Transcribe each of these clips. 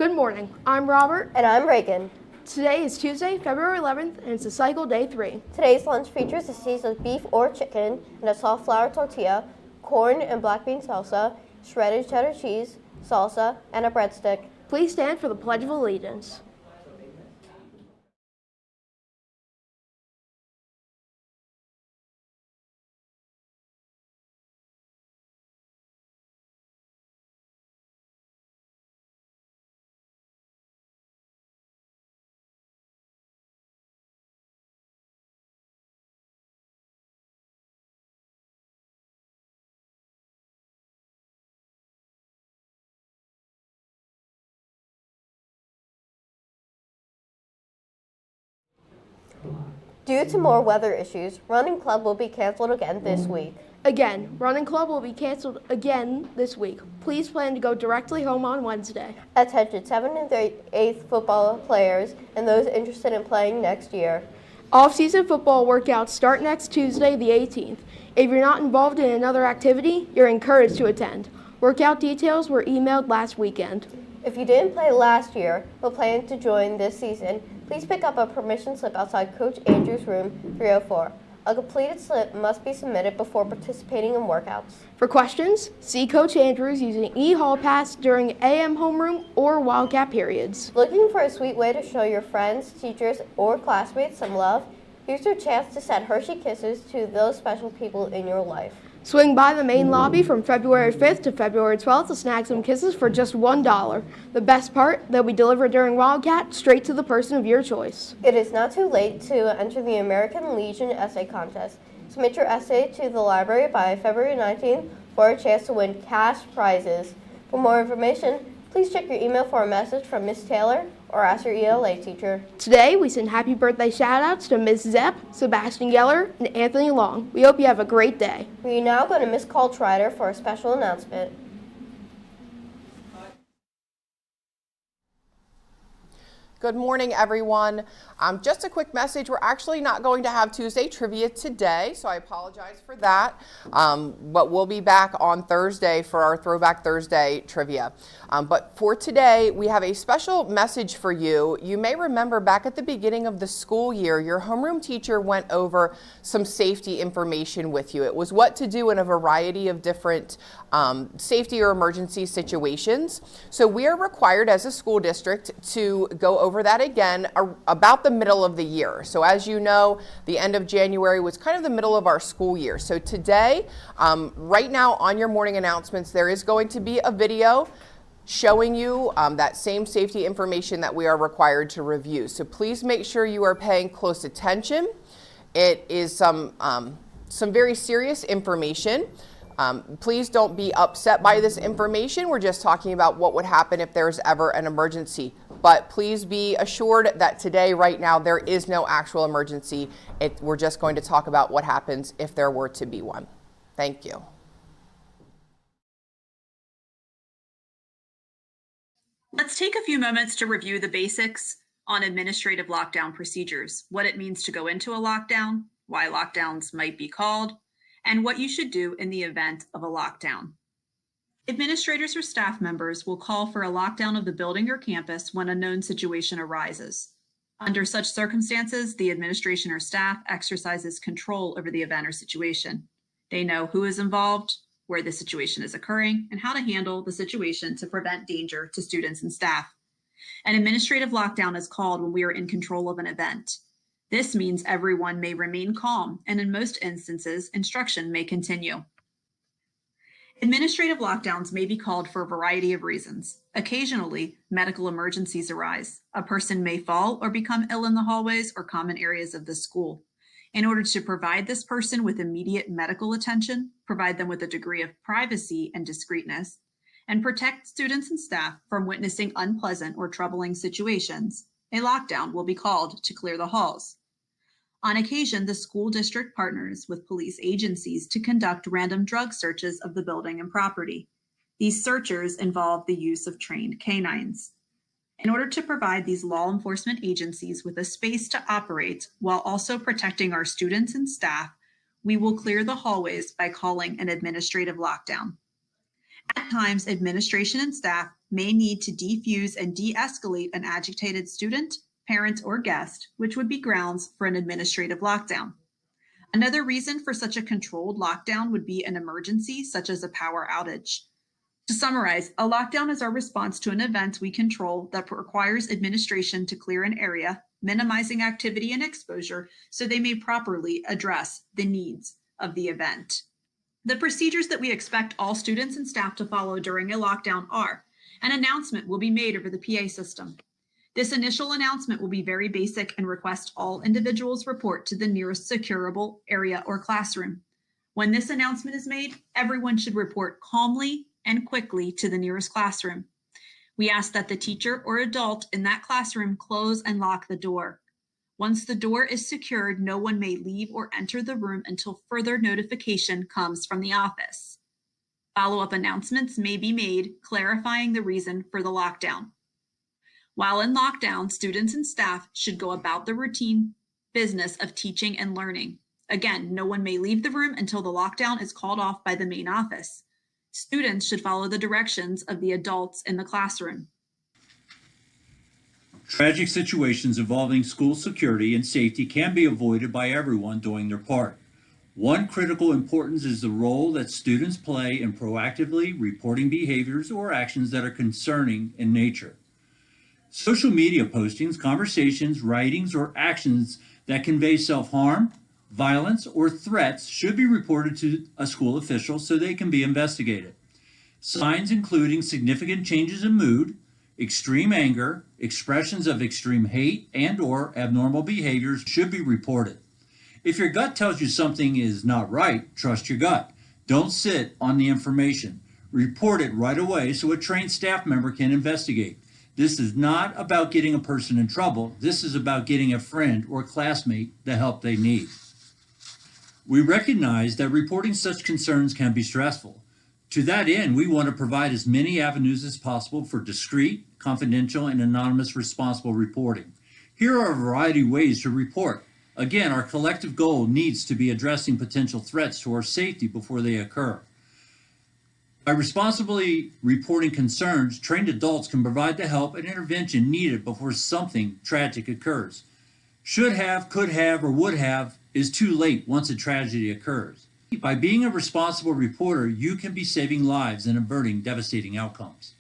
Good morning. I'm Robert. And I'm Reagan. Today is Tuesday, February 11th, and it's a cycle day 3. Today's lunch features a seasoned beef or chicken and a soft flour tortilla, corn and black bean salsa, shredded cheddar cheese, salsa, and a breadstick. Please stand for the Pledge of Allegiance. Due to more weather issues, Running Club will be canceled again this week. Again, Running Club will be canceled again this week. Please plan to go directly home on Wednesday. Attention 7th and 8th football players and those interested in playing next year. Off-season football workouts start next Tuesday, the 18th. If you're not involved in another activity, you're encouraged to attend. Workout details were emailed last weekend. If you didn't play last year but plan to join this season, please pick up a permission slip outside Coach Andrews' room 304. A completed slip must be submitted before participating in workouts. For questions, see Coach Andrews using e-hall pass during AM homeroom or Wildcat periods. Looking for a sweet way to show your friends, teachers, or classmates some love? Here's your chance to send Hershey Kisses to those special people in your life. Swing by the main lobby from February 5th to February 12th to snag some kisses for just $1. The best part, they'll be delivered during Wildcat straight to the person of your choice. It is not too late to enter the American Legion Essay Contest. Submit your essay to the library by February 19th for a chance to win cash prizes. For more information, please check your email for a message from Ms. Taylor or ask your ELA teacher. Today, we send happy birthday shout-outs to Ms. Zepp, Sebastian Geller, and Anthony Long. We hope you have a great day. We now go to Ms. Coltrider for a special announcement. Good morning, everyone. Just a quick message. We're actually not going to have Tuesday trivia today, so I apologize for that. But we'll be back on Thursday for our Throwback Thursday trivia. But for today, we have a special message for you. You may remember back at the beginning of the school year, your homeroom teacher went over some safety information with you. It was what to do in a variety of different safety or emergency situations. So we are required as a school district to go over that again about the middle of the year. So as you know, the end of January was kind of the middle of our school year. So today, right now on your morning announcements, there is going to be a video showing you that same safety information that we are required to review. So please make sure you are paying close attention. It is some very serious information. Please don't be upset by this information. We're just talking about what would happen if there's ever an emergency. But please be assured that today, right now, there is no actual emergency. We're just going to talk about what happens if there were to be one. Thank you. Let's take a few moments to review the basics on administrative lockdown procedures, what it means to go into a lockdown, why lockdowns might be called, and what you should do in the event of a lockdown. Administrators or staff members will call for a lockdown of the building or campus when a known situation arises. Under such circumstances, the administration or staff exercises control over the event or situation. They know who is involved, where the situation is occurring, and how to handle the situation to prevent danger to students and staff. An administrative lockdown is called when we are in control of an event. This means everyone may remain calm, and in most instances, instruction may continue. Administrative lockdowns may be called for a variety of reasons. Occasionally, medical emergencies arise. A person may fall or become ill in the hallways or common areas of the school. In order to provide this person with immediate medical attention, provide them with a degree of privacy and discreetness, and protect students and staff from witnessing unpleasant or troubling situations, a lockdown will be called to clear the halls. On occasion, the school district partners with police agencies to conduct random drug searches of the building and property. These searchers involve the use of trained canines. In order to provide these law enforcement agencies with a space to operate while also protecting our students and staff, we will clear the hallways by calling an administrative lockdown. At times, administration and staff may need to defuse and de-escalate an agitated student, parent, or guest, which would be grounds for an administrative lockdown. Another reason for such a controlled lockdown would be an emergency, such as a power outage. To summarize, a lockdown is our response to an event we control that requires administration to clear an area, minimizing activity and exposure so they may properly address the needs of the event. The procedures that we expect all students and staff to follow during a lockdown are: an announcement will be made over the PA system. This initial announcement will be very basic and request all individuals report to the nearest securable area or classroom. When this announcement is made, everyone should report calmly and quickly to the nearest classroom. We ask that the teacher or adult in that classroom close and lock the door. Once the door is secured, no one may leave or enter the room until further notification comes from the office. Follow-up announcements may be made clarifying the reason for the lockdown. While in lockdown, students and staff should go about the routine business of teaching and learning. Again, no one may leave the room until the lockdown is called off by the main office. Students should follow the directions of the adults in the classroom. Tragic situations involving school security and safety can be avoided by everyone doing their part. One critical importance is the role that students play in proactively reporting behaviors or actions that are concerning in nature. Social media postings, conversations, writings, or actions that convey self-harm, violence, or threats should be reported to a school official so they can be investigated. Signs including significant changes in mood, extreme anger, expressions of extreme hate, and/or abnormal behaviors should be reported. If your gut tells you something is not right, trust your gut. Don't sit on the information. Report it right away so a trained staff member can investigate. This is not about getting a person in trouble. This is about getting a friend or classmate the help they need. We recognize that reporting such concerns can be stressful. To that end, we want to provide as many avenues as possible for discreet, confidential, and anonymous responsible reporting. Here are a variety of ways to report. Again, our collective goal needs to be addressing potential threats to our safety before they occur. By responsibly reporting concerns, trained adults can provide the help and intervention needed before something tragic occurs. Should have, could have, or would have is too late once a tragedy occurs. By being a responsible reporter, you can be saving lives and averting devastating outcomes.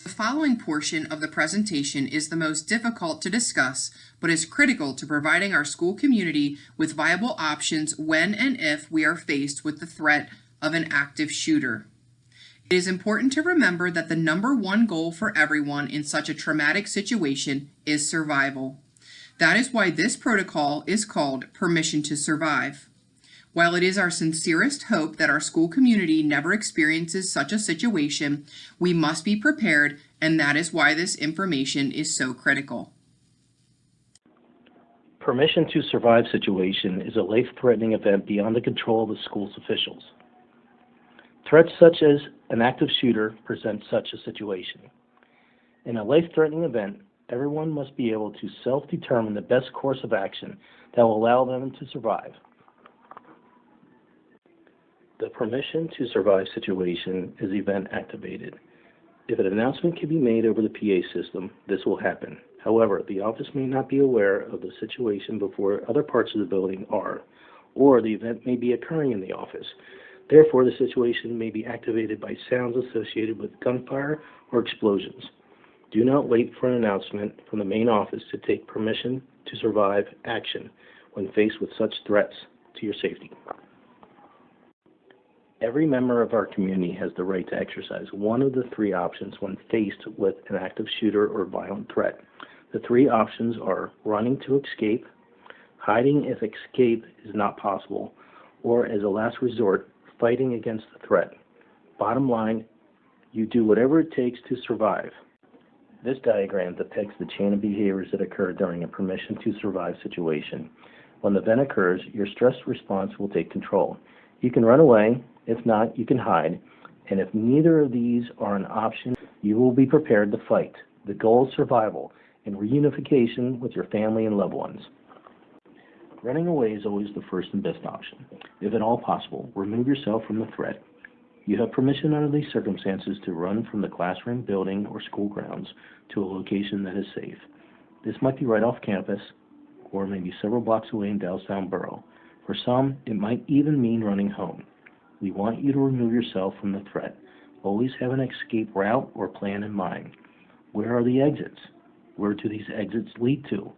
The following portion of the presentation is the most difficult to discuss, but is critical to providing our school community with viable options when and if we are faced with the threat of an active shooter. It is important to remember that the number one goal for everyone in such a traumatic situation is survival. That is why this protocol is called Permission to Survive. While it is our sincerest hope that our school community never experiences such a situation, we must be prepared, and that is why this information is so critical. Permission to Survive situation is a life-threatening event beyond the control of the school's officials. Threats such as an active shooter present such a situation. In a life-threatening event, everyone must be able to self-determine the best course of action that will allow them to survive. The Permission to Survive situation is event activated. If an announcement can be made over the PA system, this will happen. However, the office may not be aware of the situation before other parts of the building are, or the event may be occurring in the office. Therefore, the situation may be activated by sounds associated with gunfire or explosions. Do not wait for an announcement from the main office to take Permission to Survive action when faced with such threats to your safety. Every member of our community has the right to exercise one of the three options when faced with an active shooter or violent threat. The three options are running to escape, hiding if escape is not possible, or as a last resort, fighting against the threat. Bottom line, you do whatever it takes to survive. This diagram depicts the chain of behaviors that occur during a Permission to Survive situation. When the event occurs, your stress response will take control. You can run away. If not, you can hide. And if neither of these are an option, you will be prepared to fight. The goal is survival and reunification with your family and loved ones. Running away is always the first and best option. If at all possible, remove yourself from the threat. You have permission under these circumstances to run from the classroom, building, or school grounds to a location that is safe. This might be right off campus, or maybe several blocks away in Dallastown Borough. For some, it might even mean running home. We want you to remove yourself from the threat. Always have an escape route or plan in mind. Where are the exits? Where do these exits lead to?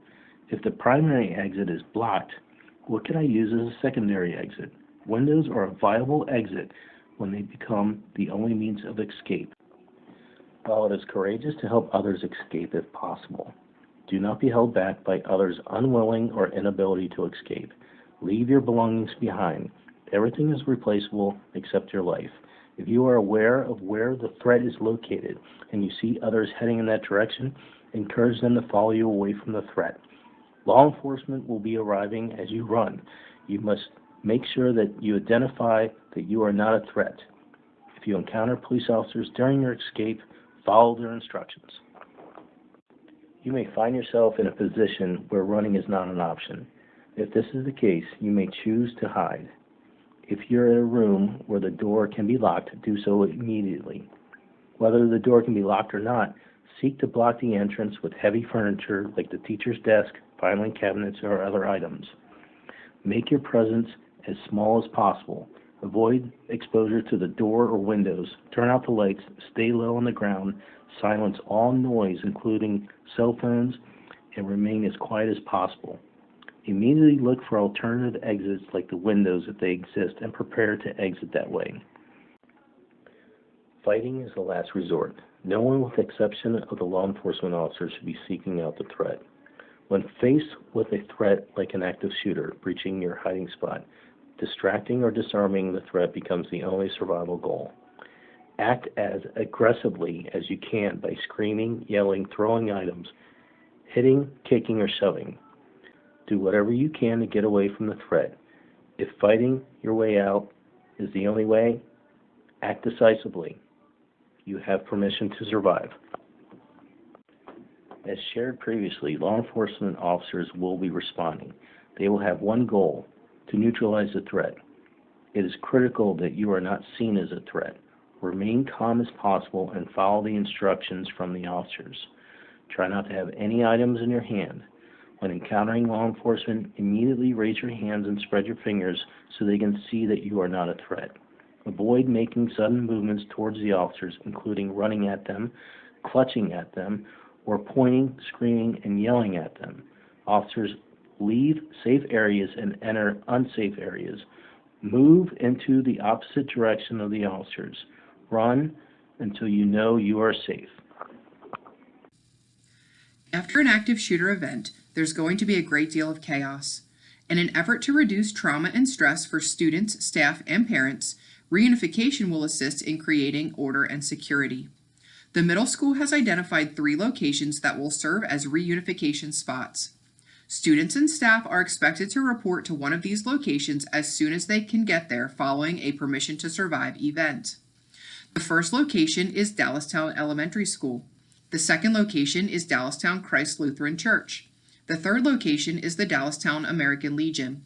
If the primary exit is blocked, what can I use as a secondary exit? Windows are a viable exit when they become the only means of escape. While it is courageous to help others escape if possible, do not be held back by others' unwilling or inability to escape. Leave your belongings behind. Everything is replaceable except your life. If you are aware of where the threat is located and you see others heading in that direction, encourage them to follow you away from the threat. Law enforcement will be arriving as you run. You must make sure that you identify that you are not a threat. If you encounter police officers during your escape, follow their instructions. You may find yourself in a position where running is not an option. If this is the case, you may choose to hide. If you're in a room where the door can be locked, do so immediately. Whether the door can be locked or not, Seek to block the entrance with heavy furniture like the teacher's desk, filing cabinets, or other items. Make your presence as small as possible. Avoid exposure to the door or windows. Turn out the lights. Stay low on the ground. Silence all noise, including cell phones, and remain as quiet as possible. Immediately look for alternative exits like the windows if they exist and prepare to exit that way. Fighting is the last resort. No one with the exception of the law enforcement officer should be seeking out the threat. When faced with a threat like an active shooter breaching your hiding spot, distracting or disarming the threat becomes the only survival goal. Act as aggressively as you can by screaming, yelling, throwing items, hitting, kicking, or shoving. Do whatever you can to get away from the threat. If fighting your way out is the only way, act decisively. You have permission to survive. As shared previously, law enforcement officers will be responding. They will have one goal: to neutralize the threat. It is critical that you are not seen as a threat. Remain calm as possible and follow the instructions from the officers. Try not to have any items in your hand. When encountering law enforcement, immediately raise your hands and spread your fingers so they can see that you are not a threat. Avoid making sudden movements towards the officers, including running at them, clutching at them, or pointing, screaming, and yelling at them. Officers, leave safe areas and enter unsafe areas. Move into the opposite direction of the officers. Run until you know you are safe. After an active shooter event, there's going to be a great deal of chaos. In an effort to reduce trauma and stress for students, staff, and parents, reunification will assist in creating order and security. The middle school has identified 3 locations that will serve as reunification spots. Students and staff are expected to report to one of these locations as soon as they can get there following a Permission to Survive event. The first location is Dallastown Elementary School. The second location is Dallastown Christ Lutheran Church. The third location is the Dallastown American Legion.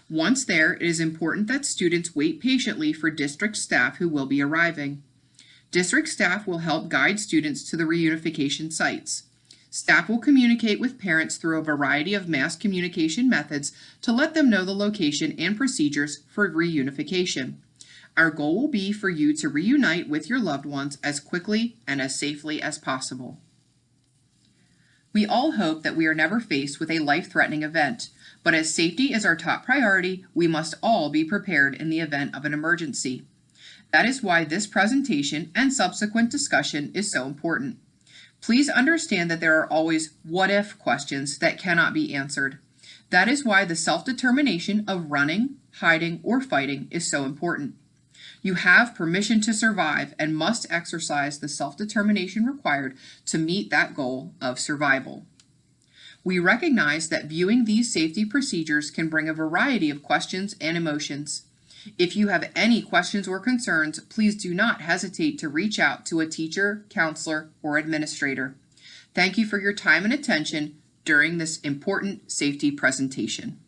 Once there, it is important that students wait patiently for district staff who will be arriving. District staff will help guide students to the reunification sites. Staff will communicate with parents through a variety of mass communication methods to let them know the location and procedures for reunification. Our goal will be for you to reunite with your loved ones as quickly and as safely as possible. We all hope that we are never faced with a life-threatening event, but as safety is our top priority, we must all be prepared in the event of an emergency. That is why this presentation and subsequent discussion is so important. Please understand that there are always what-if questions that cannot be answered. That is why the self-determination of running, hiding, or fighting is so important. You have permission to survive and must exercise the self-determination required to meet that goal of survival. We recognize that viewing these safety procedures can bring a variety of questions and emotions. If you have any questions or concerns, please do not hesitate to reach out to a teacher, counselor, or administrator. Thank you for your time and attention during this important safety presentation.